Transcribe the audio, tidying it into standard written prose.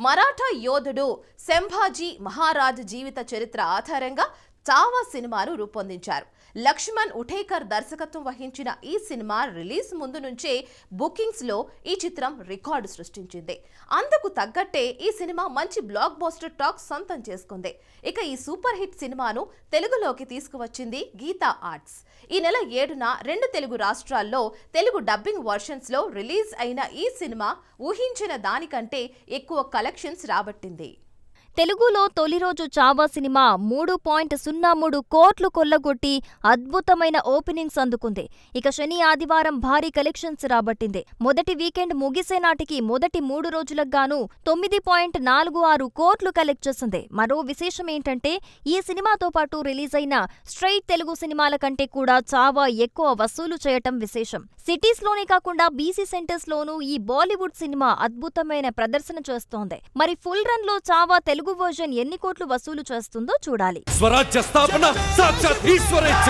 మరాఠా యోధుడు సంభాజీ మహారాజ్ జీవిత చరిత్ర ఆధారంగా చావా సినిమాను రూపొందించారు. లక్ష్మణ్ ఉఠేకర్ దర్శకత్వం వహించిన ఈ సినిమా రిలీజ్ ముందు నుంచే బుకింగ్స్ లో ఈ చిత్రం రికార్డు సృష్టించింది. అందుకు తగ్గట్టే ఈ సినిమా మంచి బ్లాక్ బస్టర్ టాక్ సొంతం చేసుకుంది. ఇక ఈ సూపర్ హిట్ సినిమాను తెలుగులోకి తీసుకువచ్చింది గీతా ఆర్ట్స్. ఈ నెల 7న 2 తెలుగు రాష్ట్రాల్లో తెలుగు డబ్బింగ్ వర్షన్స్ లో రిలీజ్ అయిన ఈ సినిమా ఊహించిన దానికంటే ఎక్కువ కలెక్షన్స్ రాబట్టింది. తెలుగులో తొలి రోజు చావా సినిమా 3.03 కోట్లు కొల్లగొట్టి అద్భుతమైన ఓపెనింగ్స్ అందుకుంది. ఇక శని ఆదివారం భారీ కలెక్షన్స్ రాబట్టింది. మొదటి వీకెండ్ ముగిసే నాటికి మొదటి 3 రోజులకు గాను 9.46 కోట్లు కలెక్ట్ చేసింది. మరో విశేషం ఏంటంటే ఈ సినిమాతో పాటు రిలీజ్ అయిన స్ట్రైట్ తెలుగు సినిమాల కంటే కూడా చావా ఎక్కువ వసూలు చేయటం విశేషం. సిటీస్ లోనే కాకుండా బీసీ సెంటర్స్ లోనూ ఈ బాలీవుడ్ సినిమా అద్భుతమైన ప్రదర్శన చేస్తోంది. మరి ఫుల్ రన్ లో చావా తెలుగు వర్జన్ ఎన్ని కోట్లు వసూలు చేస్తుందో చూడాలి. స్వరాజ్య స్థాపన సాక్షాత్ ఈశ్వరేచ్ఛ.